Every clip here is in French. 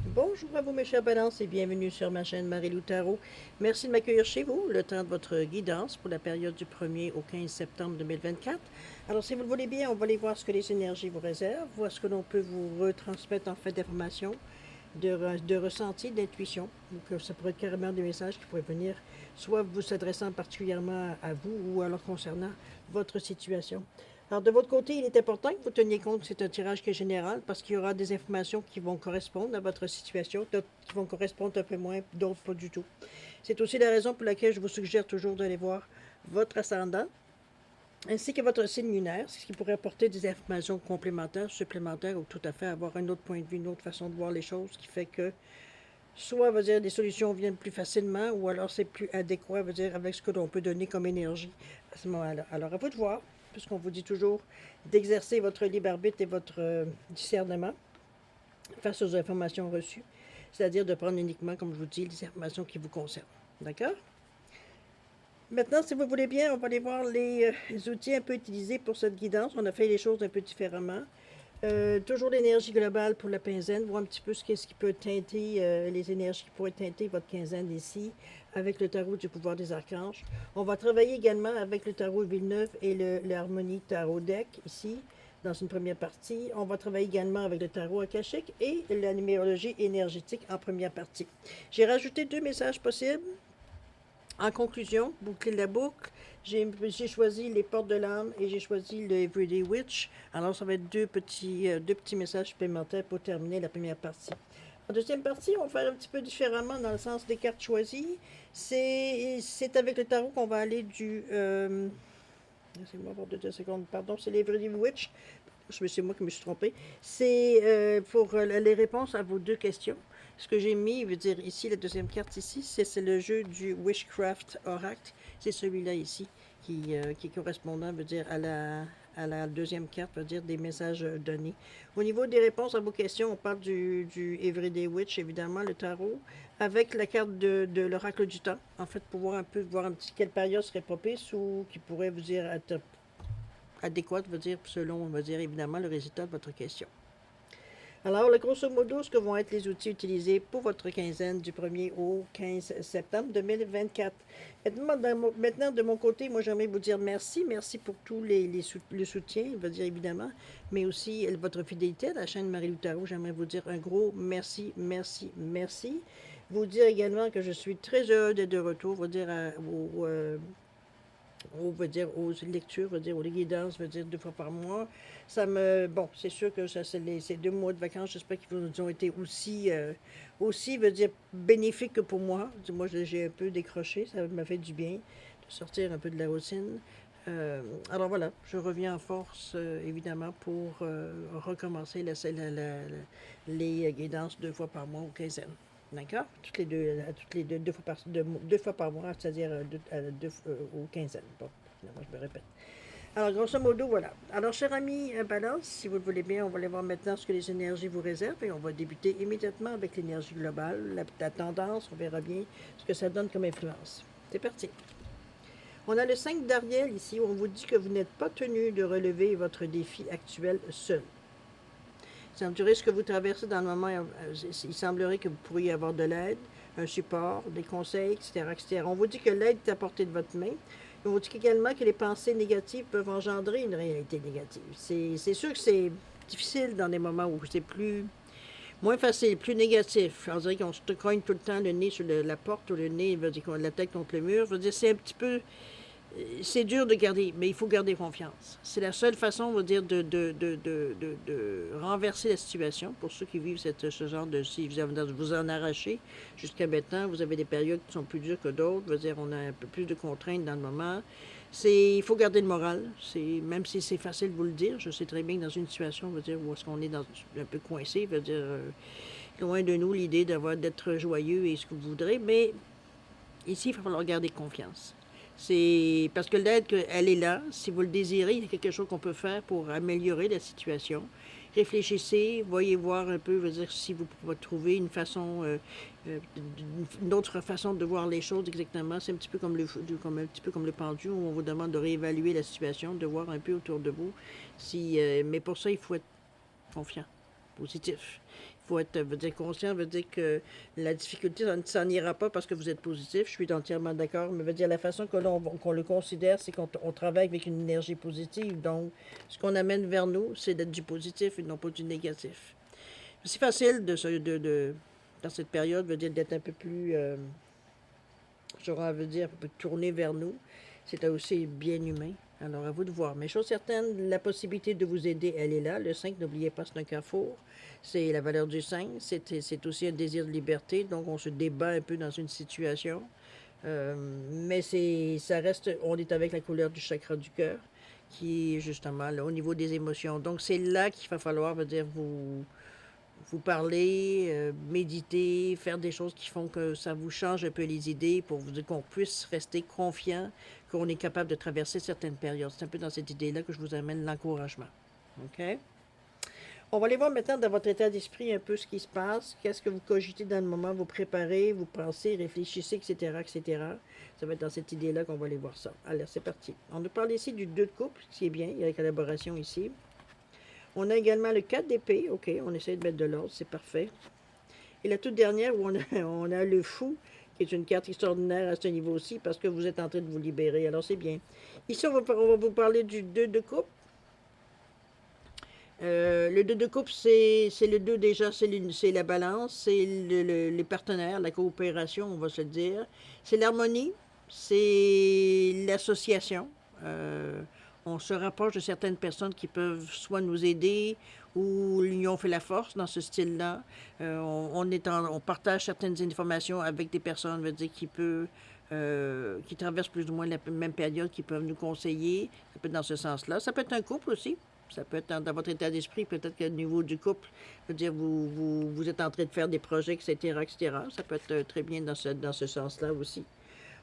Bonjour à vous mes chers balances et bienvenue sur ma chaîne Marie-Lou Tarot. Merci de m'accueillir chez vous, le temps de votre guidance pour la période du 1er au 15 septembre 2024. Alors si vous le voulez bien, on va aller voir ce que les énergies vous réservent, voir ce que l'on peut vous retransmettre en fait d'informations, de ressenti, d'intuition. Donc ça pourrait être carrément des messages qui pourraient venir soit vous s'adressant particulièrement à vous ou alors concernant votre situation. Alors, de votre côté, il est important que vous teniez compte que c'est un tirage qui est général parce qu'il y aura des informations qui vont correspondre à votre situation, d'autres qui vont correspondre un peu moins, d'autres pas du tout. C'est aussi la raison pour laquelle je vous suggère toujours d'aller voir votre ascendant ainsi que votre signe lunaire, ce qui pourrait apporter des informations complémentaires, supplémentaires ou tout à fait avoir un autre point de vue, une autre façon de voir les choses qui fait que soit, veut dire, des solutions viennent plus facilement ou alors c'est plus adéquat, veut dire, avec ce que l'on peut donner comme énergie à ce moment-là. Alors, à vous de voir, puisqu'on vous dit toujours d'exercer votre libre arbitre et votre discernement face aux informations reçues, c'est-à-dire de prendre uniquement, comme je vous dis, les informations qui vous concernent. D'accord? Maintenant, si vous voulez bien, on va aller voir les outils un peu utilisés pour cette guidance. On a fait les choses un peu différemment. Toujours l'énergie globale pour la quinzaine, voir un petit peu ce qui peut teinter, les énergies qui pourraient teinter votre quinzaine ici, avec le tarot du pouvoir des archanges. On va travailler également avec le tarot Villeneuve et l'harmonie tarot deck ici, dans une première partie. On va travailler également avec le tarot akashique et la numérologie énergétique en première partie. J'ai rajouté deux messages possibles. En conclusion, boucler la boucle, j'ai choisi les portes de l'âme et j'ai choisi le Everyday Witch. Alors, ça va être deux petits messages supplémentaires pour terminer la première partie. En deuxième partie, on va faire un petit peu différemment dans le sens des cartes choisies. C'est avec le tarot qu'on va aller du... Laissez-moi voir 2 secondes, pardon, c'est l'Everyday Witch. C'est moi qui me suis trompée. C'est pour les réponses à vos deux questions. Ce que j'ai mis, veut dire ici, la deuxième carte ici, c'est le jeu du Witchcraft Oracle. C'est celui-là ici qui est correspondant, veut dire à la deuxième carte, veut dire des messages donnés. Au niveau des réponses à vos questions, on parle du Everyday Witch, évidemment, le tarot, avec la carte de l'oracle du temps. En fait, pour voir un petit quelle période serait propice ou qui pourrait vous dire être adéquate, veut dire selon, on va dire évidemment le résultat de votre question. Alors, le grosso modo, ce que vont être les outils utilisés pour votre quinzaine du 1er au 15 septembre 2024. Maintenant, de mon côté, moi, j'aimerais vous dire merci. Merci pour tout le soutien, je veux dire évidemment, mais aussi votre fidélité à la chaîne Marie-Lou Tarot. J'aimerais vous dire un gros merci, merci, merci. Vous dire également que je suis très heureux d'être de retour, vous dire aux lectures, aux guidances, 2 fois par mois. Bon, c'est sûr que ces 2 mois de vacances, j'espère qu'ils vous ont été aussi, bénéfiques que pour moi. Moi, j'ai un peu décroché, ça m'a fait du bien de sortir un peu de la routine. Alors voilà, je reviens en force, évidemment, pour recommencer les guidances 2 fois par mois aux quinzaines. D'accord? Toutes les 2 fois par mois, c'est-à-dire aux quinzaines. Bon, finalement, je me répète. Alors, grosso modo, voilà. Alors, cher ami Balance, si vous le voulez bien, on va aller voir maintenant ce que les énergies vous réservent et on va débuter immédiatement avec l'énergie globale, la tendance, on verra bien ce que ça donne comme influence. C'est parti. On a le 5 d'Ariel ici où on vous dit que vous n'êtes pas tenu de relever votre défi actuel seul. Il semblerait que vous traversez dans le moment, il semblerait que vous pourriez avoir de l'aide, un support, des conseils, etc., etc. On vous dit que l'aide est à portée de votre main. On vous dit également que les pensées négatives peuvent engendrer une réalité négative. C'est sûr que c'est difficile dans des moments où c'est moins facile, plus négatif. On dirait qu'on se cogne tout le temps le nez sur la porte ou le nez, veut dire qu'on a la tête contre le mur. Je veux dire, c'est un petit peu c'est dur de garder, mais il faut garder confiance. C'est la seule façon, on va dire, de renverser la situation. Pour ceux qui vivent ce genre de... Si vous en arrachez jusqu'à maintenant, vous avez des périodes qui sont plus dures que d'autres. Je veux dire, on a un peu plus de contraintes dans le moment. Il faut garder le moral. Même si c'est facile de vous le dire, je sais très bien que dans une situation, je veux dire, où est-ce qu'on est un peu coincé, je veux dire, loin de nous l'idée d'être joyeux et ce que vous voudrez, mais ici, il va falloir garder confiance. C'est parce que l'aide, elle est là. Si vous le désirez, il y a quelque chose qu'on peut faire pour améliorer la situation. Réfléchissez, voyez voir un peu, dire, si vous pouvez trouver une façon, une autre façon de voir les choses exactement. C'est un petit peu comme un petit peu comme le pendu où on vous demande de réévaluer la situation, de voir un peu autour de vous. Mais pour ça, il faut être confiant, positif. faut être, veut dire conscient, veut dire que la difficulté, ça n'ira pas parce que vous êtes positif. Je suis entièrement d'accord, mais veut dire la façon qu'on le considère, c'est qu'on travaille avec une énergie positive. Donc, ce qu'on amène vers nous, c'est d'être du positif et non pas du négatif. C'est facile dans cette période, veut dire d'être un peu plus, j'aurais envie de dire, un peu tourné vers nous. C'est aussi bien humain. Alors, à vous de voir. Mais chose certaine, la possibilité de vous aider, elle est là. Le 5, n'oubliez pas, c'est un carrefour. C'est la valeur du 5. C'est aussi un désir de liberté. Donc, on se débat un peu dans une situation. Mais ça reste, on est avec la couleur du chakra du cœur, qui est justement là, au niveau des émotions. Donc, c'est là qu'il va falloir, veut dire, vous parler, méditer, faire des choses qui font que ça vous change un peu les idées pour qu'on puisse rester confiant, qu'on est capable de traverser certaines périodes. C'est un peu dans cette idée-là que je vous amène l'encouragement. OK? On va aller voir maintenant dans votre état d'esprit un peu ce qui se passe, qu'est-ce que vous cogitez dans le moment, vous préparez, vous pensez, réfléchissez, etc., etc. Ça va être dans cette idée-là qu'on va aller voir ça. Allez, c'est parti. On nous parle ici du 2 de coupe, ce qui est bien, il y a la collaboration ici. On a également le 4 d'épée. OK, on essaie de mettre de l'ordre, c'est parfait. Et la toute dernière, où on a le fou, qui est une carte extraordinaire à ce niveau-ci, parce que vous êtes en train de vous libérer. Alors, c'est bien. Ici, on va vous parler du 2 de coupe. Le 2 de coupe, c'est le 2 déjà, c'est la balance, c'est les partenaires, la coopération, on va se le dire. C'est l'harmonie, c'est l'association. On se rapproche de certaines personnes qui peuvent soit nous aider ou l'union fait la force dans ce style-là. On partage certaines informations avec des personnes, veut dire, qui traversent plus ou moins la même période, qui peuvent nous conseiller. Ça peut être dans ce sens-là. Ça peut être un couple aussi. Ça peut être dans votre état d'esprit, peut-être qu'au niveau du couple, veut dire vous êtes en train de faire des projets, etc., etc. Ça peut être très bien dans ce sens-là aussi.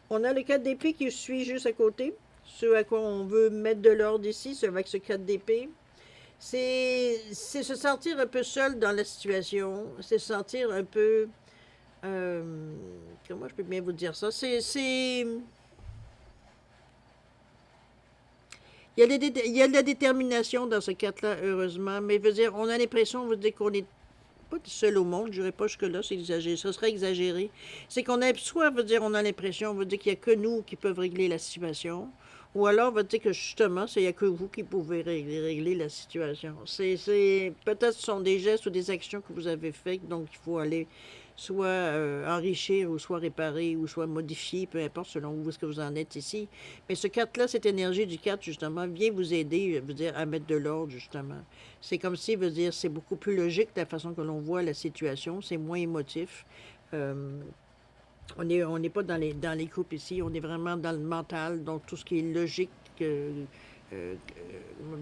On a le 4 d'épée qui suit juste à côté. Ce à quoi on veut mettre de l'ordre ici, c'est avec ce 4 d'épée. C'est se sentir un peu seul dans la situation. C'est se sentir un peu... comment je peux bien vous dire ça? Il y a de la détermination dans ce 4-là, heureusement, mais veut dire, on a l'impression, veut dire qu'on est pas seul au monde, je dirais pas jusque-là, c'est exagéré, ça serait exagéré. C'est qu'on a, soit, veut dire, on a l'impression, veut dire qu'il n'y a que nous qui peuvent régler la situation, ou alors, veut dire que justement, il n'y a que vous qui pouvez régler la situation. Peut-être ce sont des gestes ou des actions que vous avez faites, donc il faut aller soit enrichir, ou soit réparer, ou soit modifier, peu importe selon où est-ce que vous en êtes ici. Mais ce 4-là, cette énergie du 4, justement, vient vous aider, veut dire, à mettre de l'ordre, justement. C'est comme si, veut dire, c'est beaucoup plus logique la façon que l'on voit la situation, c'est moins émotif. On n'est pas dans les coupes ici, on est vraiment dans le mental, donc tout ce qui est logique, comment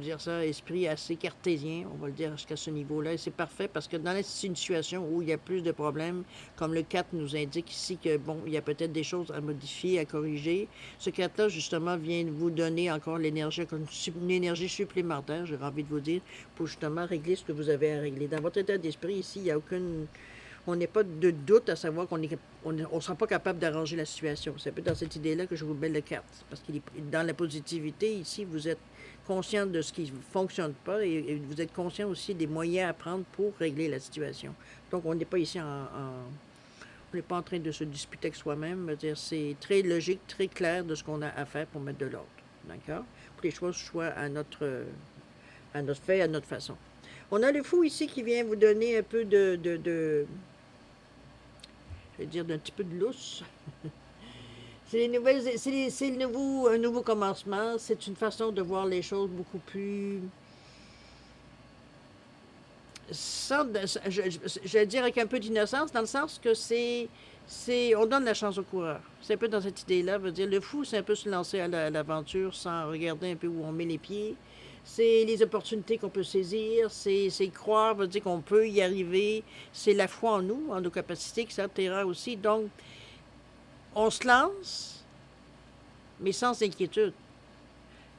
dire ça, esprit assez cartésien, on va le dire jusqu'à ce niveau-là. Et c'est parfait parce que dans une situation où il y a plus de problèmes, comme le 4 nous indique ici que, bon, il y a peut-être des choses à modifier, à corriger, ce 4-là, justement, vient vous donner encore l'énergie, une énergie supplémentaire, j'ai envie de vous dire, pour justement régler ce que vous avez à régler. Dans votre état d'esprit, ici, il n'y a aucune... On n'est pas de doute à savoir qu'on ne sera pas capable d'arranger la situation. C'est un peu dans cette idée-là que je vous mets le 4. Parce qu'il est dans la positivité, ici, vous êtes conscient de ce qui ne fonctionne pas et vous êtes conscient aussi des moyens à prendre pour régler la situation. Donc, on n'est pas ici on n'est pas en train de se disputer avec soi-même. C'est très logique, très clair de ce qu'on a à faire pour mettre de l'ordre. D'accord? Pour que les choses soient à notre fait, à notre façon. On a le fou ici qui vient vous donner un peu je vais dire d'un petit peu de lousse. Un nouveau commencement. C'est une façon de voir les choses beaucoup plus, je vais dire avec un peu d'innocence, dans le sens que on donne la chance au coureur. C'est un peu dans cette idée-là, veut dire, le fou, c'est un peu se lancer à l'aventure sans regarder un peu où on met les pieds. C'est les opportunités qu'on peut saisir, c'est croire, veut dire qu'on peut y arriver. C'est la foi en nous, en nos capacités, etc. aussi. Donc, on se lance, mais sans inquiétude.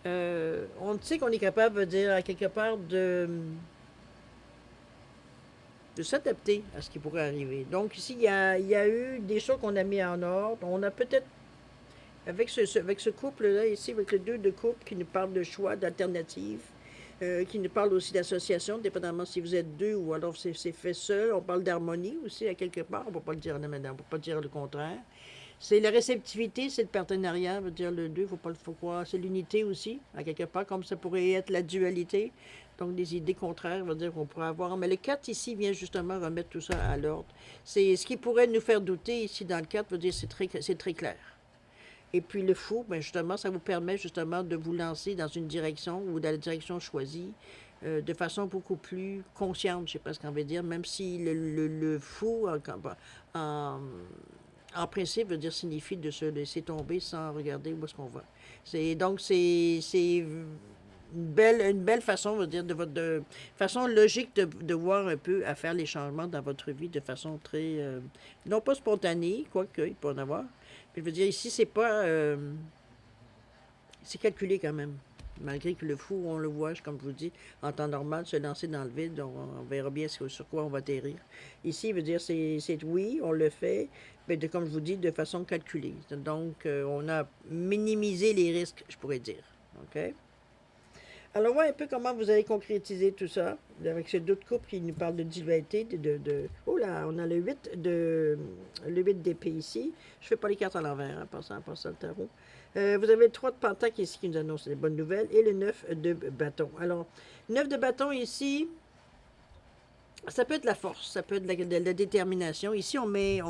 On sait qu'on est capable, veut dire, à quelque part, de s'adapter à ce qui pourrait arriver. Donc, ici, il y a eu des choses qu'on a mis en ordre. On a peut-être, avec ce couple-là, ici, avec le 2 de couple qui nous parle de choix, d'alternatives, qui nous parle aussi d'association, dépendamment si vous êtes deux ou alors c'est fait seul. On parle d'harmonie aussi, à quelque part. On ne peut pas le dire, on ne peut pas dire le contraire. C'est la réceptivité, c'est le partenariat, veut dire le deux, faut pas le faut croire. C'est l'unité aussi, à quelque part, comme ça pourrait être la dualité. Donc, des idées contraires, veut dire qu'on pourrait avoir. Mais le 4 ici vient justement remettre tout ça à l'ordre. C'est ce qui pourrait nous faire douter ici dans le 4, veut dire c'est très clair. Et puis le fou, ben justement, ça vous permet justement de vous lancer dans une direction ou dans la direction choisie de façon beaucoup plus consciente, je ne sais pas ce qu'on veut dire, même si le fou, en, en principe, veut dire signifie de se laisser tomber sans regarder où est-ce qu'on va. Donc, c'est une belle façon, veut dire, de façon logique de voir un peu à faire les changements dans votre vie de façon très, non pas spontanée, quoique, il peut en avoir. Mais je veux dire, ici, c'est pas, c'est calculé quand même. Malgré que le fou, on le voit, comme je vous dis, en temps normal, se lancer dans le vide, on verra bien sur quoi on va atterrir. Ici, il veut dire, c'est oui, on le fait, mais comme je vous dis, de façon calculée. Donc, on a minimisé les risques, je pourrais dire. OK? Alors, voilà un peu comment vous allez concrétiser tout ça, avec ce doute couple qui nous parle de dualité, oh là, on a le 8 d'épée ici. Je ne fais pas les cartes à l'envers, en passant le tarot. Vous avez le 3 de Pentacle ici qui nous annonce des bonnes nouvelles, et le 9 de bâton. Alors, 9 de bâton ici, ça peut être la force, ça peut être de la détermination. Ici, on met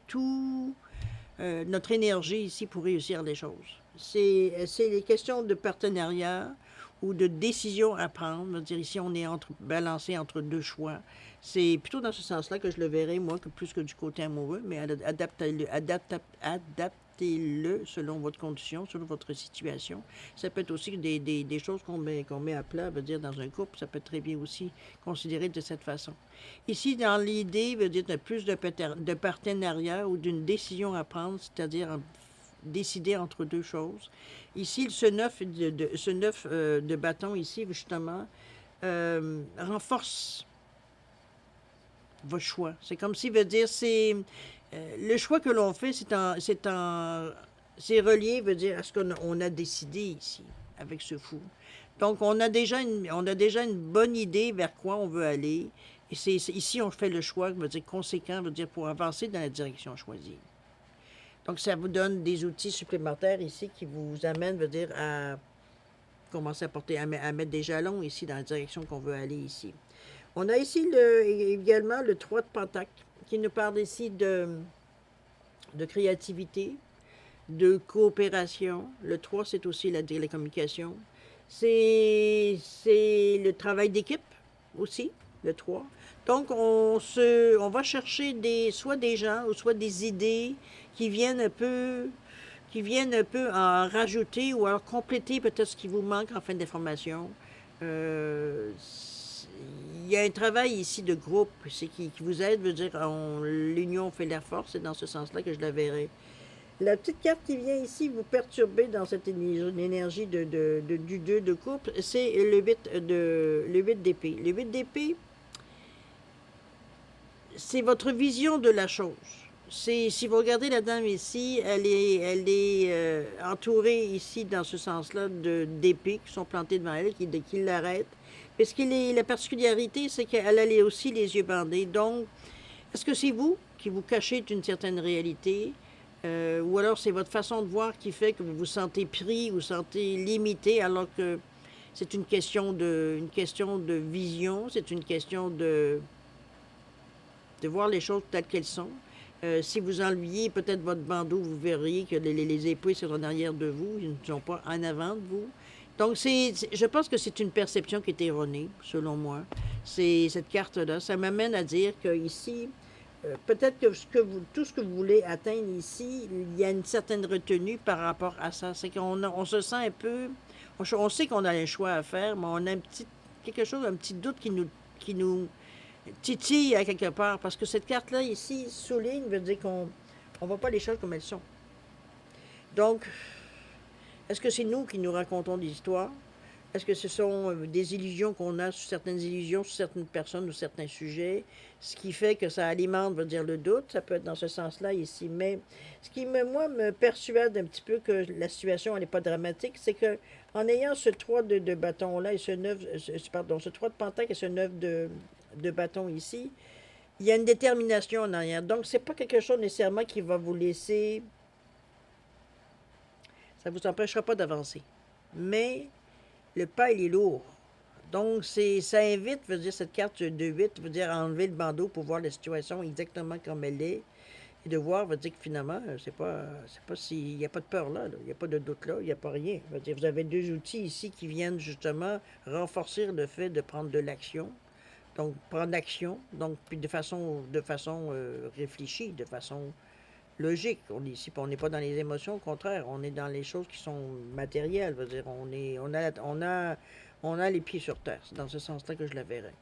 tout notre énergie ici pour réussir les choses. C'est les questions de partenariat ou de décision à prendre. Je veux dire, ici, on est balancé entre deux choix. C'est plutôt dans ce sens-là que je le verrais, moi, que plus que du côté amoureux, mais adaptez-le selon votre condition, selon votre situation. Ça peut être aussi des choses qu'on met à plat, veut dire, dans un couple. Ça peut être très bien aussi considéré de cette façon. Ici, dans l'idée, veut dire de plus de partenariat ou d'une décision à prendre, c'est-à-dire décider entre deux choses. Ici, ce 9 de bâton, ici, justement, renforce vos choix. C'est comme s'il veut dire, c'est le choix que l'on fait, c'est relié, veut dire, à ce qu'on a décidé ici, avec ce fou. Donc, on a déjà une bonne idée vers quoi on veut aller. Et ici, on fait le choix, veut dire conséquent, veut dire pour avancer dans la direction choisie. Donc, ça vous donne des outils supplémentaires ici qui vous amènent, veut dire, à commencer à mettre des jalons ici dans la direction qu'on veut aller ici. On a ici également le 3 de Pentacle qui nous parle ici de créativité, de coopération. Le 3, c'est aussi la communication. C'est le travail d'équipe aussi, le 3. Donc, on va chercher soit des gens ou soit des idées qui viennent un peu en rajouter ou alors compléter peut-être ce qui vous manque en fin d'information. Il y a un travail ici de groupe qui vous aide, veut dire l'union fait la force, c'est dans ce sens-là que je la verrai. La petite carte qui vient ici vous perturber dans cette énergie du 2 de couple, c'est le 8 d'épée. Le 8 d'épée, c'est votre vision de la chose. Si vous regardez la dame ici, elle est entourée ici, dans ce sens-là, d'épées qui sont plantées devant elle, qui l'arrêtent. Parce que la particularité, c'est qu'elle a aussi les yeux bandés. Donc, est-ce que c'est vous qui vous cachez d'une certaine réalité? Ou alors c'est votre façon de voir qui fait que vous vous sentez pris, vous sentez limité, alors que c'est une question de vision, c'est une question de voir les choses telles qu'elles sont. Si vous enleviez peut-être votre bandeau, vous verriez que les épées sont en arrière de vous, ils ne sont pas en avant de vous. Donc, je pense que c'est une perception qui est erronée, selon moi. C'est cette carte-là. Ça m'amène à dire qu'ici, peut-être que tout ce que vous voulez atteindre ici, il y a une certaine retenue par rapport à ça. C'est qu'on se sent un peu... On sait qu'on a un choix à faire, mais on a un petit doute qui nous titille à quelque part. Parce que cette carte-là, ici, souligne, veut dire qu'on ne voit pas les choses comme elles sont. Donc, est-ce que c'est nous qui nous racontons des histoires? Est-ce que ce sont des illusions qu'on a sur certaines illusions, sur certaines personnes ou certains sujets, ce qui fait que ça alimente, va dire, le doute, ça peut être dans ce sens-là ici. Mais ce qui, moi, me persuade un petit peu que la situation, elle n'est pas dramatique, c'est que en ayant ce 3 de bâton-là et ce 9, pardon, ce 3 de pentacle et ce 9 de bâton ici, il y a une détermination en arrière. Donc, c'est pas quelque chose nécessairement qui va vous laisser, ça vous empêchera pas d'avancer. Mais le pas, il est lourd. Donc, ça invite, veut dire, cette carte de 8, veut dire enlever le bandeau pour voir la situation exactement comme elle est. Et de voir, veut dire que finalement, c'est pas si, il n'y a pas de peur là, il n'y a pas de doute là, il n'y a pas rien. Veut dire, vous avez deux outils ici qui viennent justement renforcer le fait de prendre de l'action. Donc, prendre l'action, donc, puis de façon réfléchie, de façon logique. On est ici, on n'est pas dans les émotions, au contraire, on est dans les choses qui sont matérielles. Veut dire, on a les pieds sur terre. C'est dans ce sens-là que je la verrais.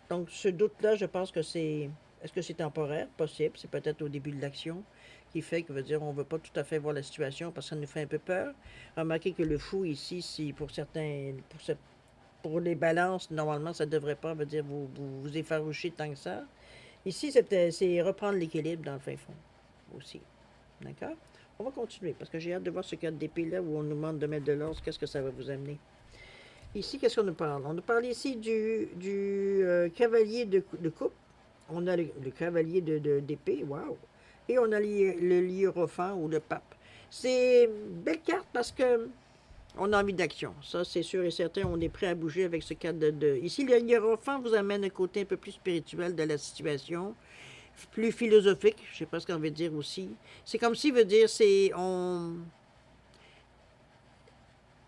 Donc, ce doute-là, je pense que c'est. Est-ce que c'est temporaire? Possible. C'est peut-être au début de l'action qui fait que, veut dire, on ne veut pas tout à fait voir la situation parce que ça nous fait un peu peur. Remarquez que le fou ici, si pour certains. Pour les balances, normalement, ça ne devrait pas, veut dire, vous effaroucher tant que ça. Ici, c'est reprendre l'équilibre dans le fin fond aussi. D'accord? On va continuer parce que j'ai hâte de voir ce cadre d'épée là où on nous demande de mettre de l'or. Qu'est-ce que ça va vous amener? Ici, qu'est-ce qu'on nous parle? On nous parle ici du cavalier de coupe. On a le cavalier d'épée, waouh! Et on a le hiérophant ou le pape. C'est une belle carte parce que on a envie d'action. Ça, c'est sûr et certain. On est prêt à bouger avec ce cadre de. Ici, le hiérophant vous amène un côté un peu plus spirituel de la situation, plus philosophique, je sais pas ce qu'on veut dire aussi. C'est comme si veut dire,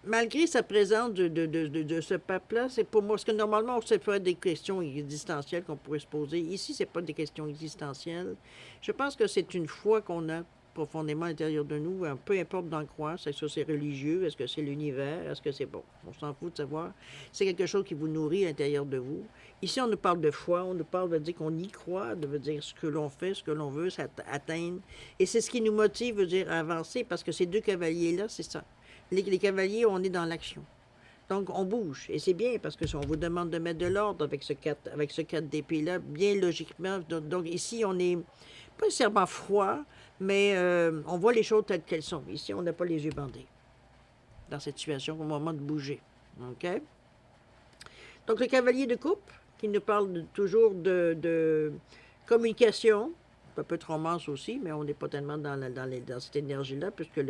malgré sa présence de ce pape-là, c'est pour moi, parce que normalement, ça peut être des questions existentielles qu'on pourrait se poser. Ici, c'est pas des questions existentielles. Je pense que c'est une foi qu'on a profondément à l'intérieur de nous, peu importe d'en croire, est-ce que c'est religieux, est-ce que c'est l'univers, est-ce que c'est bon, on s'en fout de savoir, c'est quelque chose qui vous nourrit à l'intérieur de vous. Ici, on nous parle de foi, on nous parle de dire qu'on y croit, de dire ce que l'on fait, ce que l'on veut atteindre, et c'est ce qui nous motive, veut dire, à avancer, parce que ces deux cavaliers-là, c'est ça. Les cavaliers, on est dans l'action. Donc, on bouge. Et c'est bien parce que si on vous demande de mettre de l'ordre avec ce 4 d'épée-là, bien logiquement. Donc, ici, on n'est pas nécessairement froid, mais on voit les choses telles qu'elles sont. Ici, on n'a pas les yeux bandés dans cette situation au moment de bouger. OK? Donc, le cavalier de coupe, qui nous parle toujours de communication, un peu de romance aussi, mais on n'est pas tellement dans cette énergie-là, puisque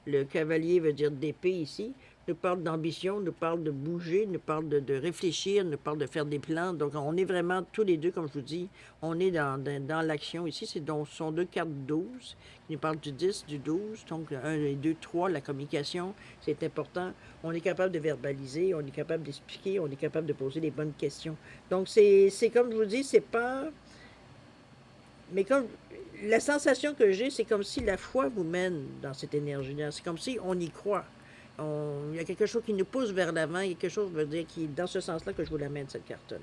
le cavalier veut dire d'épée ici, nous parle d'ambition, nous parle de bouger, nous parle de réfléchir, nous parle de faire des plans. Donc, on est vraiment tous les deux, comme je vous dis, on est dans l'action. Ici, ce sont deux cartes 12 qui nous parlent du 10, du 12. Donc, 1 et 2, 3, la communication, c'est important. On est capable de verbaliser, on est capable d'expliquer, on est capable de poser les bonnes questions. Donc, c'est comme je vous dis, c'est pas... Mais comme la sensation que j'ai, c'est comme si la foi vous mène dans cette énergie-là. C'est comme si on y croit. Il y a quelque chose qui nous pousse vers l'avant, il y a quelque chose, veut dire, qui est dans ce sens-là que je vous l'amène, cette carte-là.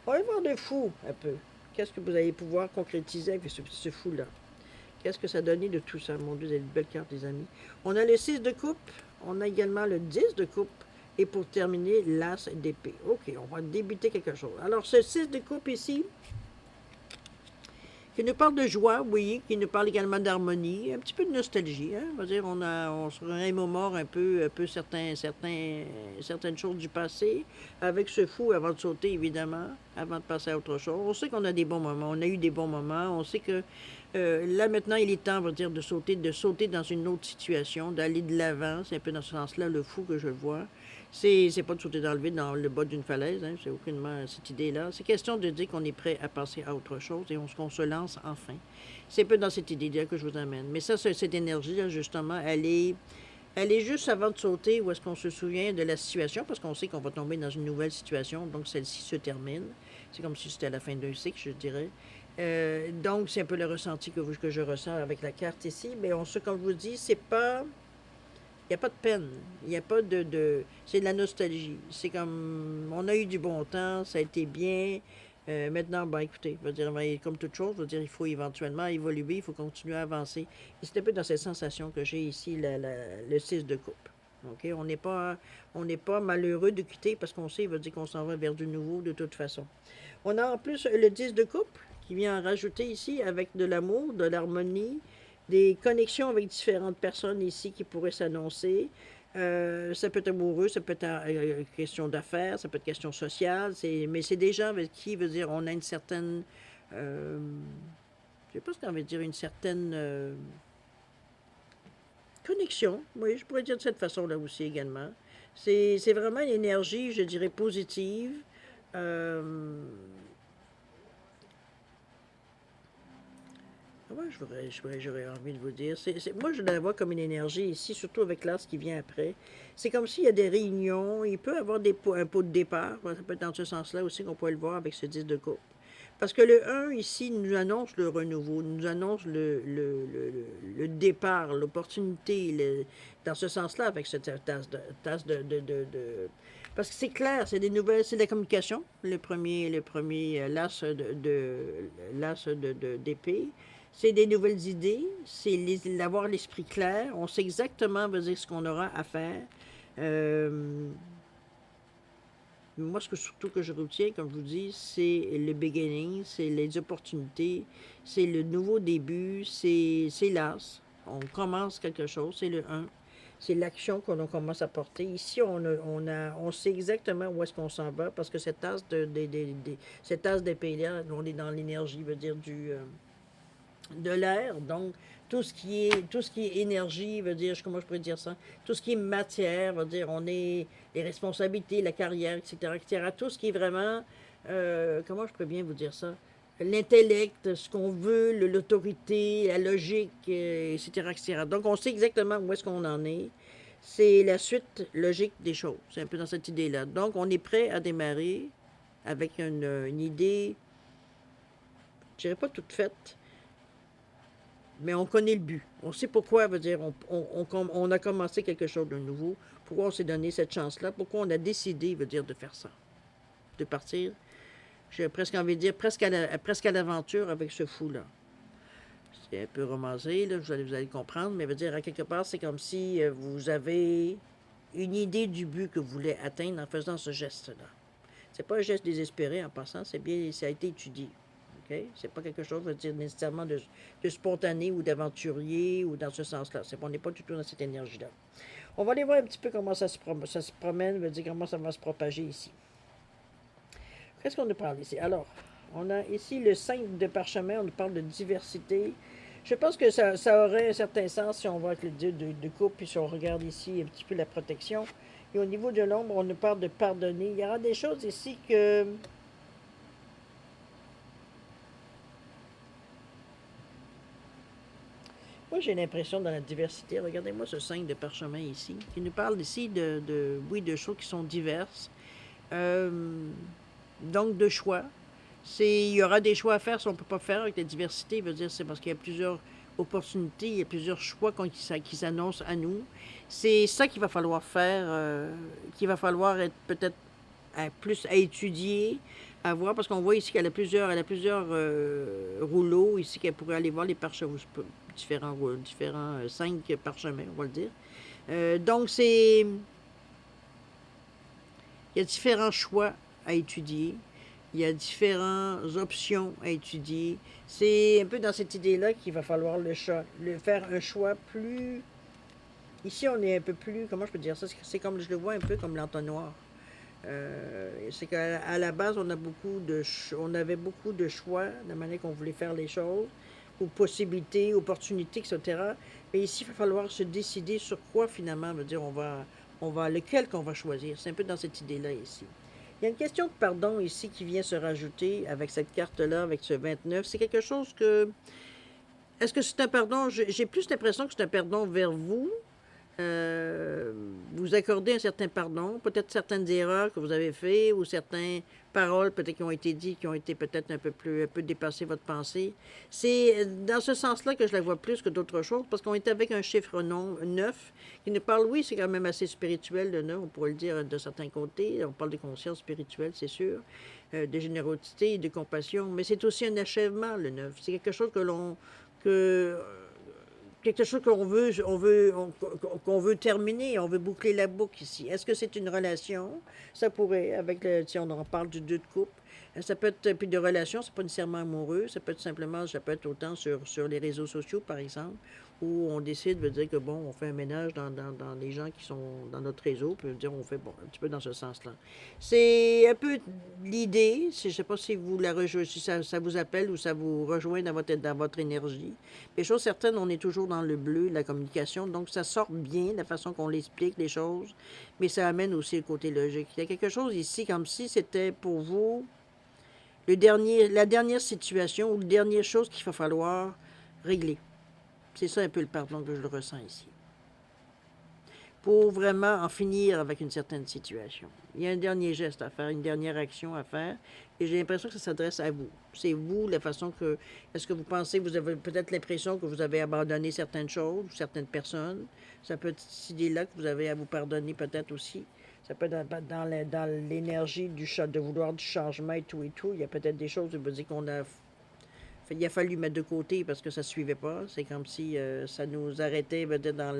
On va voir de fou un peu. Qu'est-ce que vous allez pouvoir concrétiser avec ce fou-là? Qu'est-ce que ça donne de tout ça? Mon Dieu, vous avez une belle carte, les amis. On a le 6 de coupe, on a également le 10 de coupe, et pour terminer, l'as d'épée. OK, on va débuter quelque chose. Alors, ce 6 de coupe ici, qui nous parle de joie, oui, qui nous parle également d'harmonie, un petit peu de nostalgie. Hein? On va dire, on se remémore un peu certaines choses du passé, avec ce fou avant de sauter, évidemment, avant de passer à autre chose. On sait qu'on a des bons moments, on a eu des bons moments, on sait que là, maintenant, il est temps, on va dire, de sauter dans une autre situation, d'aller de l'avant. C'est un peu dans ce sens-là le fou que je vois. C'est pas de sauter dans le vide, dans le bas d'une falaise, hein, c'est aucunement cette idée-là. C'est question de dire qu'on est prêt à passer à autre chose et qu'on se lance enfin. C'est un peu dans cette idée-là que je vous amène. Mais ça, cette énergie-là, justement, elle est juste avant de sauter où est-ce qu'on se souvient de la situation, parce qu'on sait qu'on va tomber dans une nouvelle situation, donc celle-ci se termine. C'est comme si c'était à la fin d'un cycle, je dirais. Donc, c'est un peu le ressenti que je ressens avec la carte ici. Mais comme je vous dis, c'est pas... Il n'y a pas de peine. Il n'y a pas c'est de la nostalgie. C'est comme... On a eu du bon temps, ça a été bien. Maintenant, ben écoutez, je veux dire, comme toute chose, je veux dire, il faut éventuellement évoluer, il faut continuer à avancer. Et c'est un peu dans cette sensation que j'ai ici, le 6 de coupe. OK? On n'est pas malheureux de quitter parce qu'on sait, il veut dire qu'on s'en va vers du nouveau de toute façon. On a en plus le 10 de couple qui vient en rajouter ici avec de l'amour, de l'harmonie, des connexions avec différentes personnes ici qui pourraient s'annoncer. Ça peut être amoureux, ça peut être question d'affaires, ça peut être question sociale, mais c'est des gens avec qui, veut dire, on a une certaine, euh, je sais pas ce qu'on veut dire, une certaine connexion. Oui, je pourrais dire de cette façon-là aussi également. C'est vraiment une énergie, je dirais, positive. Euh, Comment j'aurais envie de vous dire? Moi, je la vois comme une énergie ici, surtout avec l'as qui vient après. C'est comme s'il y a des réunions, il peut y avoir un pot de départ. Ça peut être dans ce sens-là aussi qu'on peut le voir avec ce 10 de coupe. Parce que le 1 ici nous annonce le renouveau, nous annonce le départ, l'opportunité, dans ce sens-là, avec cette Parce que c'est clair, c'est des nouvelles, c'est de la communication, le premier l'as d'épée. C'est des nouvelles idées, c'est d'avoir l'esprit clair. On sait exactement, veut dire, ce qu'on aura à faire. Euh, Moi, surtout que je retiens, comme je vous dis, c'est le beginning, c'est les opportunités, c'est le nouveau début, c'est l'as. On commence quelque chose, c'est le un. C'est l'action qu'on commence à porter. Ici, on sait exactement où est-ce qu'on s'en va parce que cette tasse d'épée-là, on est dans l'énergie, veut dire de l'air. Donc, tout ce qui est énergie, veut dire, comment je pourrais dire ça? Tout ce qui est matière, veut dire, on est les responsabilités, la carrière, etc., etc. Tout ce qui est vraiment, comment je pourrais bien vous dire ça? L'intellect, ce qu'on veut, l'autorité, la logique, etc., etc. Donc, on sait exactement où est-ce qu'on en est. C'est la suite logique des choses. C'est un peu dans cette idée-là. Donc, on est prêt à démarrer avec une idée, je dirais pas toute faite, mais on connaît le but. On sait pourquoi, veut dire, on a commencé quelque chose de nouveau, pourquoi on s'est donné cette chance-là, pourquoi on a décidé, veut dire, de faire ça, de partir, j'ai presque envie de dire, presque à l'aventure avec ce fou-là. C'est un peu romancé, là, vous allez comprendre, mais veut dire, à quelque part, c'est comme si vous avez une idée du but que vous voulez atteindre en faisant ce geste-là. C'est pas un geste désespéré en passant, c'est bien, ça a été étudié. OK? C'est pas quelque chose, je veux dire, nécessairement de spontané ou d'aventurier ou dans ce sens-là. On n'est pas du tout dans cette énergie-là. On va aller voir un petit peu comment ça se promène, veut dire comment ça va se propager ici. Qu'est-ce qu'on nous parle ici? Alors, on a ici le 5 de parchemin, on nous parle de diversité. Je pense que ça aurait un certain sens si on voit avec le 2 de coupe, puis si on regarde ici un petit peu la protection. Et au niveau de l'ombre, on nous parle de pardonner. Il y aura des choses ici que moi, j'ai l'impression dans la diversité, regardez-moi ce 5 de parchemin ici, qui nous parle ici oui, de choses qui sont diverses. Euh, donc, de choix. Il y aura des choix à faire si on ne peut pas faire avec la diversité. Veut dire, c'est parce qu'il y a plusieurs opportunités, il y a plusieurs choix qui s'annoncent à nous. C'est ça qu'il va falloir faire, qu'il va falloir être peut-être plus à étudier, à voir, parce qu'on voit ici elle a plusieurs rouleaux ici qu'elle pourrait aller voir les parchemins, différents 5 parchemins, on va le dire. Donc, il y a différents choix à étudier. Il y a différentes options à étudier. C'est un peu dans cette idée-là qu'il va falloir faire un choix plus. Ici, on est un peu plus. Comment je peux dire ça? C'est comme je le vois un peu comme l'entonnoir. C'est qu'à la base, on avait beaucoup de choix, de la manière qu'on voulait faire les choses, ou possibilités, opportunités, etc. Mais ici, il va falloir se décider sur quoi finalement, veut dire, lequel qu'on va choisir. C'est un peu dans cette idée-là ici. Il y a une question de pardon ici qui vient se rajouter avec cette carte-là, avec ce 29. C'est quelque chose que. Est-ce que c'est un pardon? J'ai plus l'impression que c'est un pardon vers vous, vous accordez un certain pardon, peut-être certaines erreurs que vous avez faites ou certaines paroles peut-être qui ont été dites, qui ont été peut-être un peu dépassé votre pensée. C'est dans ce sens-là que je la vois plus que d'autres choses, parce qu'on est avec un chiffre non, 9 qui nous parle, oui, c'est quand même assez spirituel, le 9, on pourrait le dire de certains côtés. On parle de conscience spirituelle, c'est sûr, de générosité, de compassion, mais c'est aussi un achèvement, le 9. C'est quelque chose que quelque chose qu'on veut terminer, on veut boucler la boucle ici. Est-ce que c'est une relation? Ça pourrait, avec si on en parle du deux de couple. Ça peut être, puis de relation, c'est pas nécessairement amoureux, ça peut être simplement, ça peut être autant sur les réseaux sociaux, par exemple, où on décide de dire que, bon, on fait un ménage dans les gens qui sont dans notre réseau, puis dire, on fait, bon, un petit peu dans ce sens-là. C'est un peu l'idée, je ne sais pas si vous la rejoignez, si ça vous appelle ou ça vous rejoint dans votre énergie. Les choses certaines, on est toujours dans le bleu, la communication, donc ça sort bien, la façon qu'on l'explique, les choses, mais ça amène aussi le côté logique. Il y a quelque chose ici, comme si c'était pour vous la dernière situation ou la dernière chose qu'il va falloir régler. C'est ça un peu le pardon que je le ressens ici. Pour vraiment en finir avec une certaine situation. Il y a un dernier geste à faire, une dernière action à faire, et j'ai l'impression que ça s'adresse à vous. C'est vous, la façon que... Est-ce que vous pensez, vous avez peut-être l'impression que vous avez abandonné certaines choses, ou certaines personnes. Ça peut être cette idée-là que vous avez à vous pardonner peut-être aussi. Ça peut être dans l'énergie de vouloir du changement et tout et tout. Il y a peut-être des choses, je veux dire qu'on a... Il a fallu mettre de côté parce que ça ne suivait pas. C'est comme si ça nous arrêtait peut-être dans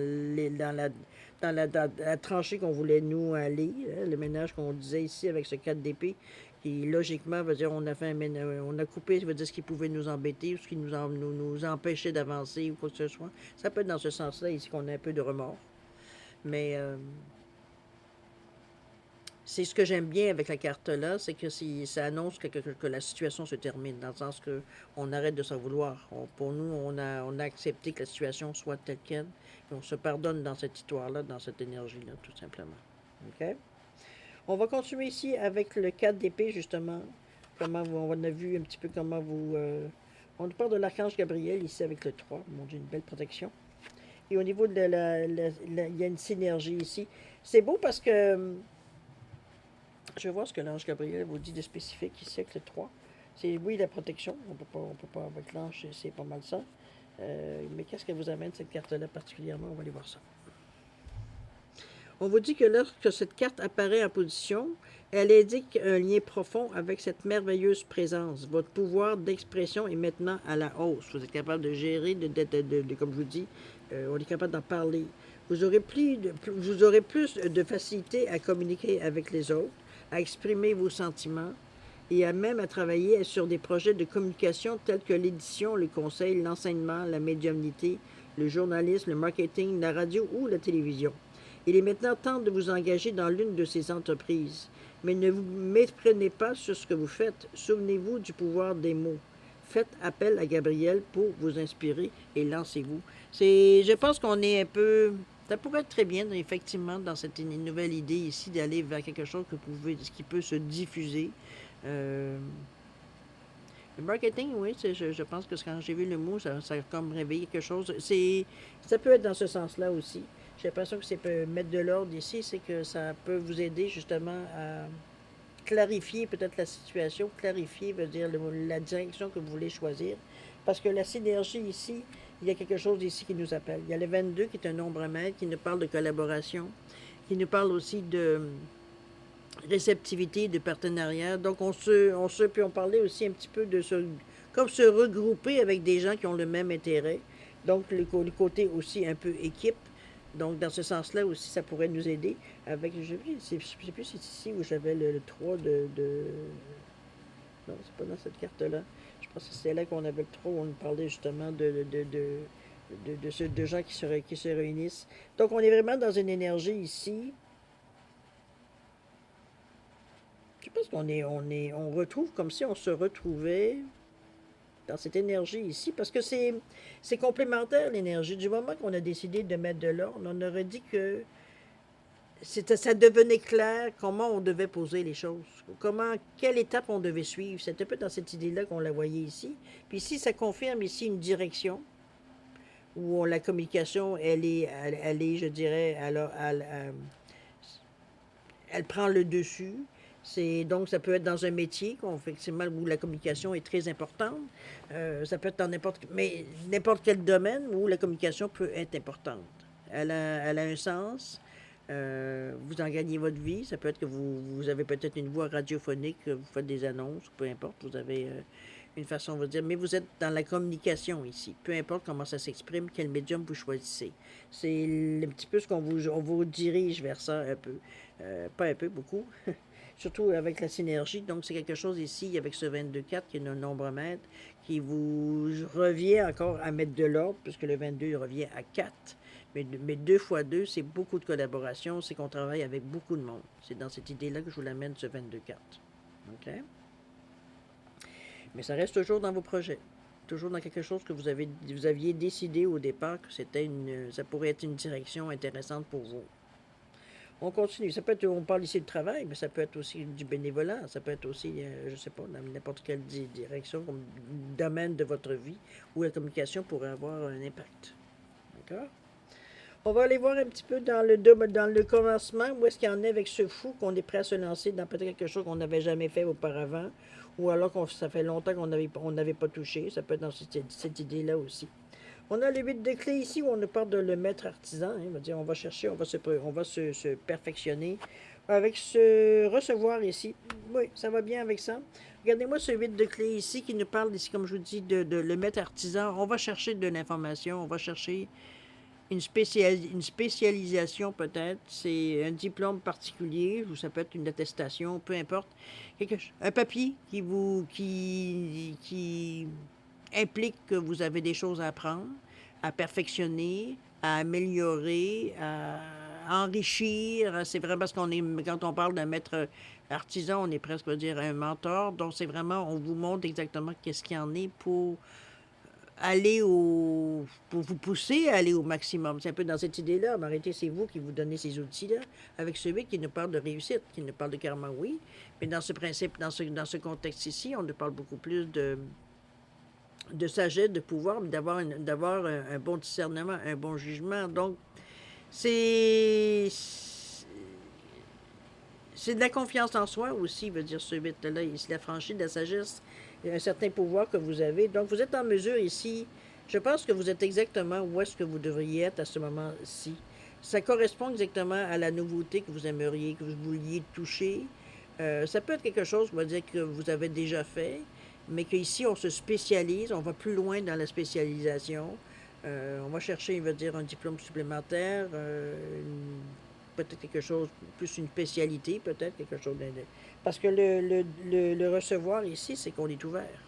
la tranchée qu'on voulait nous aller. Hein, le ménage qu'on disait ici avec ce 4 d'épée, qui logiquement veut dire on a fait un ménage, on a coupé, ça veut dire ce qui pouvait nous embêter ou ce qui nous empêchait d'avancer ou quoi que ce soit. Ça peut être dans ce sens-là ici qu'on a un peu de remords. Mais c'est ce que j'aime bien avec la carte-là, c'est que ça annonce que la situation se termine, dans le sens que on arrête de s'en vouloir. Pour nous, on a accepté que la situation soit telle qu'elle, et on se pardonne dans cette histoire-là, dans cette énergie-là, tout simplement. OK? On va continuer ici avec le 4 d'épée, justement. On a vu un petit peu comment vous... on parle de l'archange Gabriel ici avec le 3. Mon Dieu, une belle protection. Et au niveau de il y a une synergie ici. C'est beau parce que... Je vais voir ce que l'ange Gabriel vous dit de spécifique ici avec le 3. C'est oui la protection. On peut pas avec l'ange, c'est pas mal ça. Mais qu'est-ce que vous amène cette carte-là particulièrement? On va aller voir ça. On vous dit que lorsque cette carte apparaît en position, elle indique un lien profond avec cette merveilleuse présence. Votre pouvoir d'expression est maintenant à la hausse. Vous êtes capable de gérer, comme je vous dis, on est capable d'en parler. Vous aurez plus de facilité à communiquer avec les autres, à exprimer vos sentiments et même à travailler sur des projets de communication tels que l'édition, le conseil, l'enseignement, la médiumnité, le journalisme, le marketing, la radio ou la télévision. Il est maintenant temps de vous engager dans l'une de ces entreprises. Mais ne vous méprenez pas sur ce que vous faites. Souvenez-vous du pouvoir des mots. Faites appel à Gabriel pour vous inspirer et lancez-vous. Je pense qu'on est un peu... Ça pourrait être très bien, effectivement, dans cette nouvelle idée ici, d'aller vers quelque chose qui peut se diffuser. Le marketing, oui, je pense que quand j'ai vu le mot, ça a comme réveillé quelque chose. Ça peut être dans ce sens-là aussi. J'ai l'impression que c'est mettre de l'ordre ici, c'est que ça peut vous aider justement à clarifier peut-être la situation, clarifier veut dire la direction que vous voulez choisir. Parce que la synergie ici, il y a quelque chose ici qui nous appelle. Il y a le 22 qui est un nombre maître, qui nous parle de collaboration, qui nous parle aussi de réceptivité, de partenariat. Donc puis on parlait aussi un petit peu de comme se regrouper avec des gens qui ont le même intérêt. Donc le côté aussi un peu équipe. Donc, dans ce sens-là aussi, ça pourrait nous aider avec, je ne sais plus si c'est ici où j'avais le 3 non, c'est pas dans cette carte-là. Je pense que c'est là qu'on avait le 3 où on nous parlait justement de gens qui se réunissent. Donc, on est vraiment dans une énergie ici. Je pense on retrouve comme si on se retrouvait dans cette énergie ici, parce que c'est complémentaire l'énergie. Du moment qu'on a décidé de mettre de l'ordre, on aurait dit que ça devenait clair comment on devait poser les choses, quelle étape on devait suivre. C'était un peu dans cette idée-là qu'on la voyait ici. Puis ici, ça confirme ici une direction où la communication, elle est, je dirais, elle prend le dessus. Donc, ça peut être dans un métier effectivement, où la communication est très importante. Ça peut être dans n'importe quel domaine où la communication peut être importante. Elle a un sens. Vous en gagnez votre vie. Ça peut être que vous avez peut-être une voix radiophonique, vous faites des annonces, peu importe. Vous avez une façon, on va dire, mais vous êtes dans la communication ici. Peu importe comment ça s'exprime, quel médium vous choisissez. C'est un petit peu ce on vous dirige vers ça un peu. Pas un peu, beaucoup. Surtout avec la synergie. Donc, c'est quelque chose ici, avec ce 22-4 qui est un nombre maître, qui vous revient encore à mettre de l'ordre, puisque le 22 il revient à 4. Mais 2 fois 2, c'est beaucoup de collaboration, c'est qu'on travaille avec beaucoup de monde. C'est dans cette idée-là que je vous l'amène, ce 22-4. OK? Mais ça reste toujours dans vos projets. Toujours dans quelque chose que vous aviez décidé au départ que ça pourrait être une direction intéressante pour vous. On continue. Ça peut être, on parle ici de travail, mais ça peut être aussi du bénévolat. Ça peut être aussi, je ne sais pas, dans n'importe quelle direction, comme domaine de votre vie, où la communication pourrait avoir un impact. D'accord? On va aller voir un petit peu dans le commencement, où est-ce qu'il y en est avec ce fou qu'on est prêt à se lancer dans peut-être quelque chose qu'on n'avait jamais fait auparavant, ou alors ça fait longtemps qu'on n'avait pas touché. Ça peut être dans cette idée-là aussi. On a le 8 de clé ici où on nous parle de le maître artisan. Hein, on va dire, on va chercher, on va se perfectionner. Avec ce recevoir ici, oui, ça va bien avec ça. Regardez-moi ce 8 de clé ici qui nous parle ici, comme je vous dis, de le maître artisan. On va chercher de l'information, on va chercher une spécialisation peut-être. C'est un diplôme particulier, ou ça peut être une attestation, peu importe. Un papier qui implique que vous avez des choses à apprendre, à perfectionner, à améliorer, à enrichir. C'est vraiment parce quand on parle d'un maître artisan, on est presque, on va dire, un mentor. Donc, c'est vraiment, on vous montre exactement qu'est-ce qu'il y en est pour vous pousser à aller au maximum. C'est un peu dans cette idée-là. Mais arrêtez, c'est vous qui vous donnez ces outils-là, avec celui qui nous parle de réussite, qui nous parle de karma, oui. Mais dans ce principe, dans ce contexte ici, on nous parle beaucoup plus de sagesse, de pouvoir, d'avoir un bon discernement, un bon jugement. Donc, c'est c'est de la confiance en soi aussi, veut dire ce 8-là. C'est la franchise de la sagesse, un certain pouvoir que vous avez. Donc, vous êtes en mesure ici, je pense que vous êtes exactement où est-ce que vous devriez être à ce moment-ci. Ça correspond exactement à la nouveauté que vous aimeriez, que vous vouliez toucher. Ça peut être quelque chose, on va dire, que vous avez déjà fait, mais qu'ici, on se spécialise, on va plus loin dans la spécialisation. On va chercher, il veut dire, un diplôme supplémentaire, peut-être quelque chose, plus une spécialité, peut-être quelque chose de... Parce que le recevoir ici, c'est qu'on est ouvert.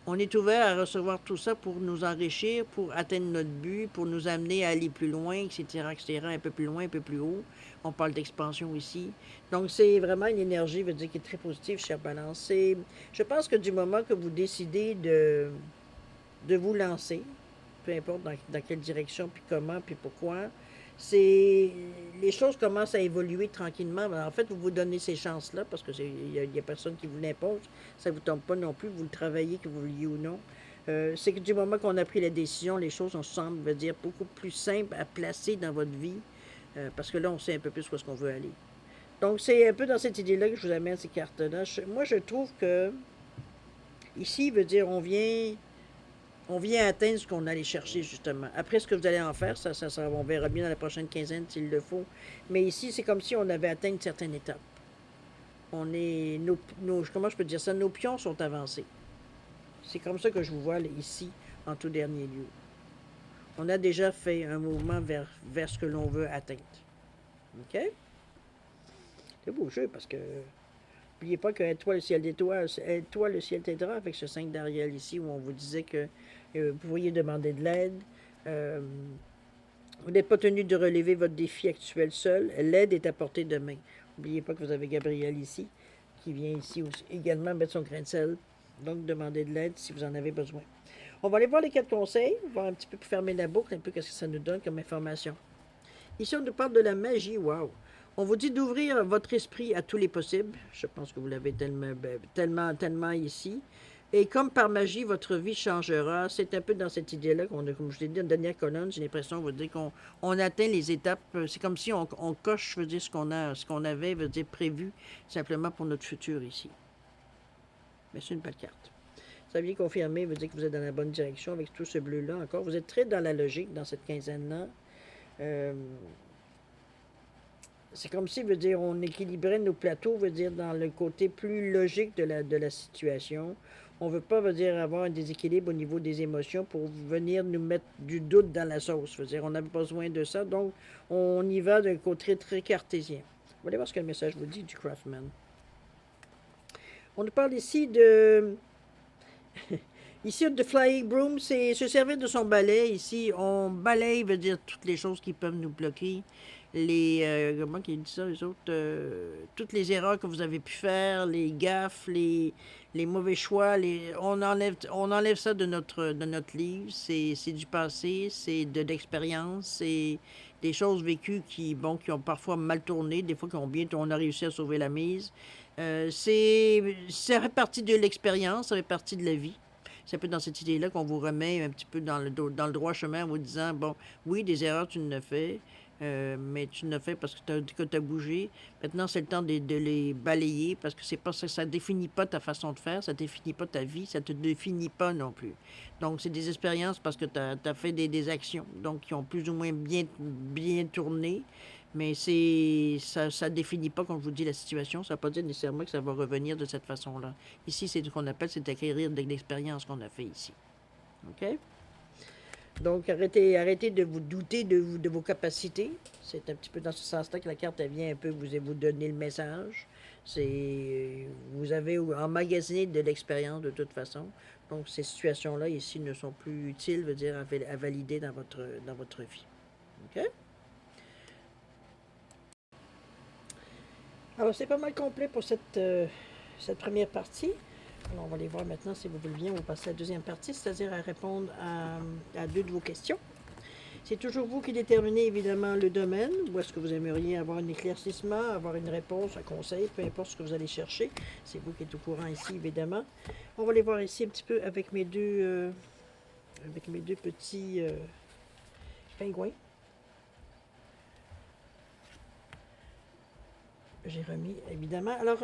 On est ouvert à recevoir tout ça pour nous enrichir, pour atteindre notre but, pour nous amener à aller plus loin, etc., un peu plus loin, un peu plus haut. On parle d'expansion ici. Donc, c'est vraiment une énergie, veut dire, qui est très positive, chère Balance. Je pense que du moment que vous décidez de vous lancer, peu importe dans quelle direction, puis comment, puis pourquoi, les choses commencent à évoluer tranquillement. En fait, vous vous donnez ces chances-là parce qu'il y a personne qui vous l'impose. Ça ne vous tombe pas non plus. Vous le travaillez, que vous le vouliez ou non. C'est que du moment qu'on a pris la décision, les choses, on semble, veut dire, beaucoup plus simples à placer dans votre vie parce que là, on sait un peu plus où est-ce qu'on veut aller. Donc, c'est un peu dans cette idée-là que je vous amène ces cartes-là. Moi, je trouve que ici, veut dire, on vient atteindre ce qu'on allait chercher, justement. Après, ce que vous allez en faire, on verra bien dans la prochaine quinzaine s'il le faut. Mais ici, c'est comme si on avait atteint une certaine étape. Comment je peux dire ça? Nos pions sont avancés. C'est comme ça que je vous vois là, ici, en tout dernier lieu. On a déjà fait un mouvement vers ce que l'on veut atteindre. OK? C'est beau jeu parce que n'oubliez pas que toi le ciel d'étoiles, toi le ciel t'aidera avec ce 5 d'Ariel ici où on vous disait que vous pourriez demander de l'aide. Euh, vous n'êtes pas tenu de relever votre défi actuel seul. L'aide est à portée de main. N'oubliez pas que vous avez Gabriel ici, qui vient ici aussi, également mettre son grain de sel. Donc, demandez de l'aide si vous en avez besoin. On va aller voir les 4 conseils, voir un petit peu pour fermer la boucle, un peu qu'est-ce que ça nous donne comme information. Ici, on nous parle de la magie. Wow! On vous dit d'ouvrir votre esprit à tous les possibles. Je pense que vous l'avez tellement ici. Et comme par magie, votre vie changera. C'est un peu dans cette idée-là qu'on a, comme je l'ai dit, en dernière colonne, j'ai l'impression, on va dire qu'on atteint les étapes. C'est comme si on coche, je veux dire, ce qu'on avait, veut dire, prévu, simplement pour notre futur ici. Mais c'est une belle carte. Ça vient confirmer, veut dire que vous êtes dans la bonne direction avec tout ce bleu-là encore. Vous êtes très dans la logique dans cette quinzaine-là. C'est comme si, veut dire, on équilibrait nos plateaux, veut dire, dans le côté plus logique de la situation. On ne veut pas, veut dire, avoir un déséquilibre au niveau des émotions pour venir nous mettre du doute dans la sauce. Veut dire, on a besoin de ça, donc on y va d'un côté très cartésien. Vous allez voir ce que le message vous dit du Craftsman. On nous parle ici de... Ici, de Flying Broom, c'est se servir de son balai. Ici, on balaye, veut dire toutes les choses qui peuvent nous bloquer. Comment qu'ils disent ça, les autres? Toutes les erreurs que vous avez pu faire, les gaffes, les mauvais choix. On enlève ça de notre livre. C'est du passé, c'est de l'expérience, c'est des choses vécues qui ont parfois mal tourné, des fois on a réussi à sauver la mise. Ça fait partie de l'expérience, ça fait partie de la vie. C'est un peu dans cette idée-là qu'on vous remet un petit peu dans le droit chemin en vous disant, bon, oui, des erreurs, tu ne fais, mais tu ne fais parce que tu as bougé. Maintenant, c'est le temps de les balayer parce que c'est pas ça ne définit pas ta façon de faire, ça ne définit pas ta vie, ça ne te définit pas non plus. Donc, c'est des expériences parce que tu as fait des actions, donc qui ont plus ou moins bien tourné. Mais ça ne définit pas, comme je vous dis, la situation. Ça ne veut pas dire nécessairement que ça va revenir de cette façon-là. Ici, c'est ce qu'on appelle, c'est d'acquérir de l'expérience qu'on a fait ici. OK? Donc, arrêtez de vous douter de vos capacités. C'est un petit peu dans ce sens-là que la carte elle vient un peu vous donner le message. Vous avez emmagasiné de l'expérience de toute façon. Donc, ces situations-là ici ne sont plus utiles, veut dire, à valider dans votre vie. OK? Alors, c'est pas mal complet pour cette première partie. Alors, on va aller voir maintenant, si vous voulez bien, on va passer à la deuxième partie, c'est-à-dire à répondre à deux de vos questions. C'est toujours vous qui déterminez évidemment le domaine, où est-ce que vous aimeriez avoir un éclaircissement, avoir une réponse, un conseil, peu importe ce que vous allez chercher. C'est vous qui êtes au courant ici, évidemment. On va aller voir ici un petit peu avec mes deux petits pingouins. J'ai remis, évidemment. Alors,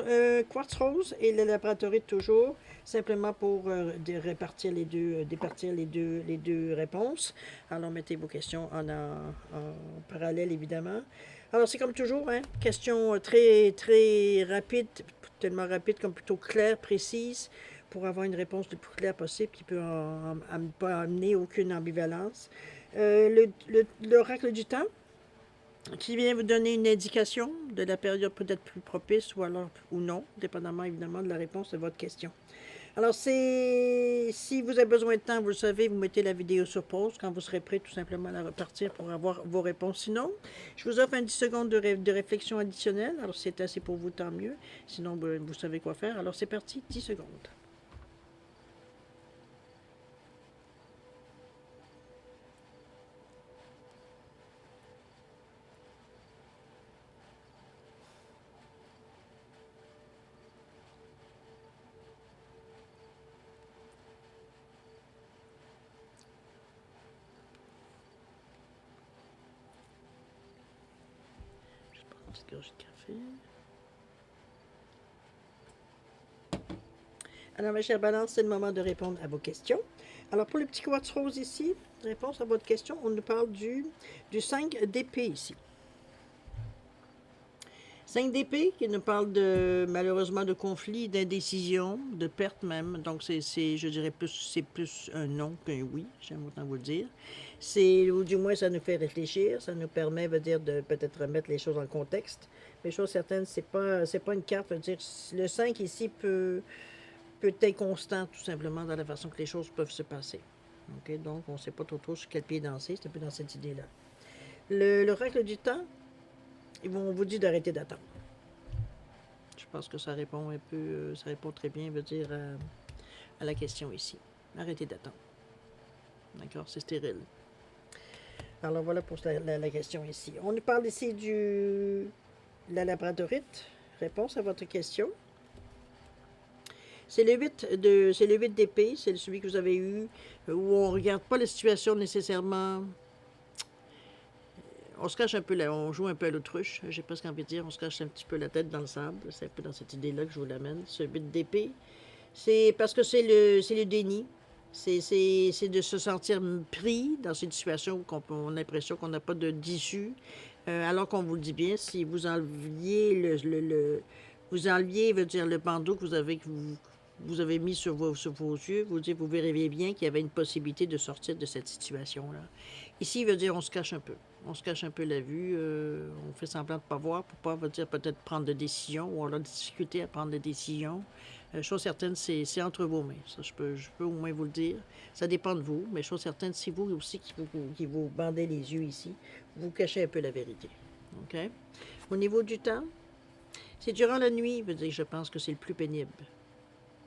quartz rose et le laboratoire toujours, simplement pour départir les deux réponses. Alors, mettez vos questions en parallèle, évidemment. Alors, c'est comme toujours, hein, question très, très rapide, tellement rapide comme plutôt claire, précise, pour avoir une réponse le plus claire possible qui peut pas amener aucune ambivalence. L'oracle du temps, qui vient vous donner une indication de la période peut-être plus propice ou alors ou non, dépendamment évidemment de la réponse de votre question. Alors, si vous avez besoin de temps, vous le savez, vous mettez la vidéo sur pause quand vous serez prêt tout simplement à la repartir pour avoir vos réponses. Sinon, je vous offre un 10 secondes de réflexion additionnelle. Alors, si c'est assez pour vous, tant mieux. Sinon, vous savez quoi faire. Alors, c'est parti, 10 secondes. Je prends une petite gorgée de café. Alors, ma chère Balance, c'est le moment de répondre à vos questions. Alors, pour le petit quartz rose ici, réponse à votre question, on nous parle du 5 d'épée ici. 5 d'épée qui nous parle malheureusement de conflit, d'indécision, de perte même. Donc, je dirais c'est plus un non qu'un oui, j'aime autant vous le dire. Ou du moins, ça nous fait réfléchir, ça nous permet, veut dire, de peut-être remettre les choses en contexte. Mais chose certaine, c'est pas une carte, veut dire, le 5 ici peut être constant, tout simplement, dans la façon que les choses peuvent se passer. Okay? Donc, on ne sait pas trop sur quel pied danser, c'est un peu dans cette idée-là. L'oracle du temps, on vous dit d'arrêter d'attendre. Je pense que ça répond un peu, ça répond très bien, veut dire, à la question ici. Arrêtez d'attendre. D'accord, c'est stérile. Alors, voilà pour la question ici. On nous parle ici de la labradorite. Réponse à votre question. C'est le 8 d'épée, c'est celui que vous avez eu, où on ne regarde pas la situation nécessairement. On se cache un peu là, on joue un peu à l'autruche, j'ai presque envie de dire, on se cache un petit peu la tête dans le sable. C'est un peu dans cette idée-là que je vous l'amène. Ce 8 d'épée, c'est parce que c'est le déni. C'est de se sentir pris dans une situation où on a l'impression qu'on n'a pas d'issue. Alors qu'on vous le dit bien, si vous enleviez vous enleviez, veut dire, le bandeau que vous avez, vous avez mis sur vos yeux, vous verriez bien qu'il y avait une possibilité de sortir de cette situation-là. Ici, il veut dire on se cache un peu. On se cache un peu la vue, on fait semblant de ne pas voir pour pas, veut dire peut-être prendre de décision ou on a des difficultés à prendre des décisions. Chose certaine, c'est entre vos mains. Ça, je peux au moins vous le dire. Ça dépend de vous, mais chose certaine, c'est vous aussi qui vous bandez les yeux ici. Vous cachez un peu la vérité. OK? Au niveau du temps, c'est durant la nuit, veut dire, je pense que c'est le plus pénible.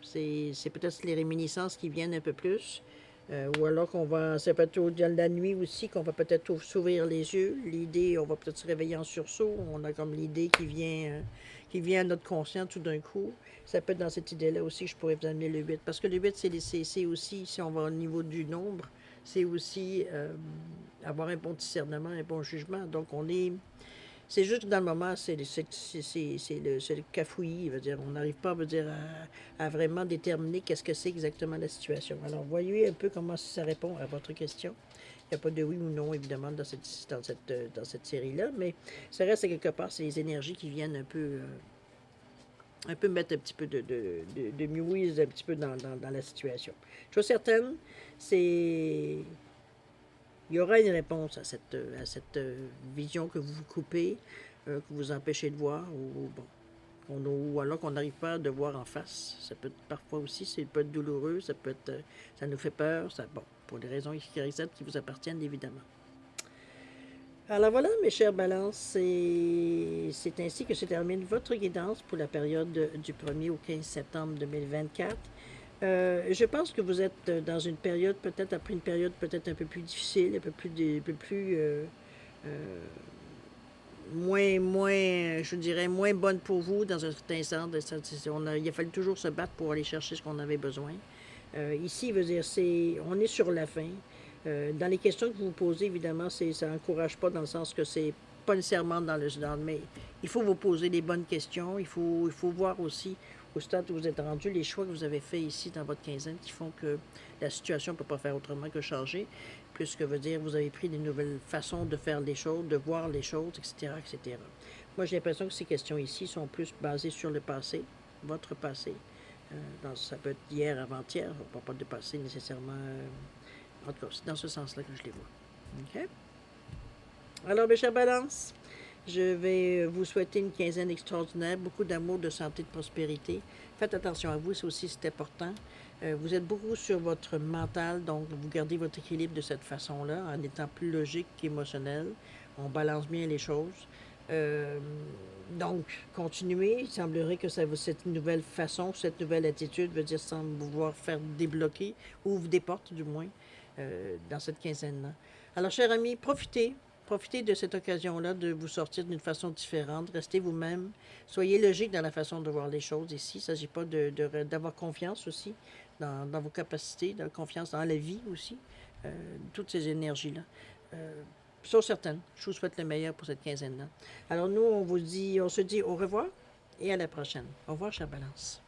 C'est peut-être les réminiscences qui viennent un peu plus. Ou alors qu'on va, c'est peut-être dans la nuit aussi qu'on va peut-être s'ouvrir les yeux. L'idée, on va peut-être se réveiller en sursaut. On a comme l'idée qui vient à notre conscient tout d'un coup. Ça peut être dans cette idée-là aussi que je pourrais vous amener le 8. Parce que le 8, c'est aussi, si on va au niveau du nombre, c'est aussi avoir un bon discernement, un bon jugement. Donc, c'est juste que dans le moment, c'est le cafouillis. Veut dire, on n'arrive pas veut dire, à vraiment déterminer qu'est-ce que c'est exactement la situation. Alors, voyez un peu comment ça répond à votre question. Il n'y a pas de oui ou non, évidemment, dans cette série-là, mais ça reste à quelque part, c'est les énergies qui viennent un peu mettre un petit peu de mouise un petit peu dans la situation. Chose certaine, c'est il y aura une réponse à cette vision que vous vous coupez, que vous empêchez de voir, ou alors qu'on n'arrive pas à voir en face. Ça peut être parfois aussi, ça peut être douloureux, ça nous fait peur, bon, pour des raisons qui vous appartiennent évidemment. Alors voilà, mes chers balances, c'est ainsi que se termine votre guidance pour la période du 1er au 15 septembre 2024. Je pense que vous êtes dans une période, peut-être après une période peut-être un peu plus difficile, un peu plus je dirais, moins bonne pour vous dans un certain sens. Il a fallu toujours se battre pour aller chercher ce qu'on avait besoin. Ici, veut dire, on est sur la fin. Dans les questions que vous posez, évidemment, ça n'encourage pas dans le sens que c'est pas nécessairement mais il faut vous poser les bonnes questions. Il faut voir aussi, au stade où vous êtes rendu, les choix que vous avez faits ici dans votre quinzaine qui font que la situation ne peut pas faire autrement que changer, puisque veut dire vous avez pris des nouvelles façons de faire les choses, de voir les choses, etc., etc. Moi, j'ai l'impression que ces questions ici sont plus basées sur le passé, votre passé. Ça peut être hier, avant-hier, on ne parle pas de passé nécessairement. En tout cas, c'est dans ce sens-là que je les vois. OK? Alors, mes chers balances, je vais vous souhaiter une quinzaine extraordinaire, beaucoup d'amour, de santé, de prospérité. Faites attention à vous, ça aussi c'est important. Vous êtes beaucoup sur votre mental, donc vous gardez votre équilibre de cette façon-là, en étant plus logique qu'émotionnel. On balance bien les choses. Donc, continuez. Il semblerait que cette nouvelle façon, cette nouvelle attitude veut dire semble pouvoir faire débloquer, ou vous déporte du moins, dans cette quinzaine-là. Alors, chers amis, profitez de cette occasion-là de vous sortir d'une façon différente. Restez vous-même. Soyez logique dans la façon de voir les choses ici. Il ne s'agit pas d'avoir confiance aussi dans vos capacités, de confiance dans la vie aussi, toutes ces énergies-là. Chose certaine, je vous souhaite le meilleur pour cette quinzaine-là. Alors nous, on se dit au revoir et à la prochaine. Au revoir, chère Balance.